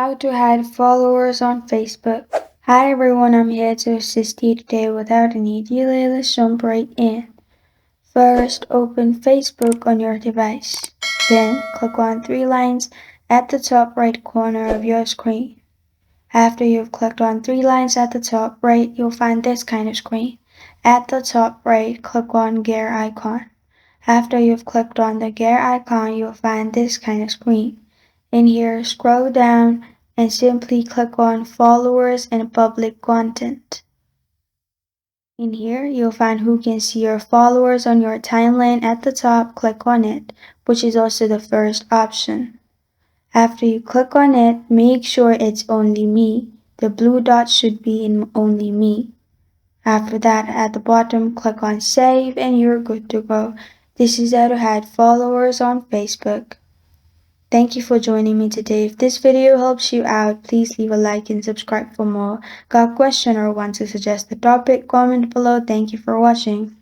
How to hide followers on Facebook. Hi everyone, I'm here to assist you today without any delay. Let's jump right in. First, open Facebook on your device. Then, click on three lines at the top right corner of your screen. After you've clicked on three lines at the top right, you'll find this kind of screen. At the top right, click on gear icon. After you've clicked on the gear icon, you'll find this kind of screen. In here, scroll down and simply click on Followers and Public Content. In here, you'll find who can see your followers on your timeline at the top. Click on it, which is also the first option. After you click on it, make sure it's only me. The blue dot should be in only me. After that, at the bottom, click on Save and you're good to go. This is how to hide followers on Facebook. Thank you for joining me today. If this video helps you out, please leave a like and subscribe for more. Got a question or want to suggest a topic? Comment below. Thank you for watching.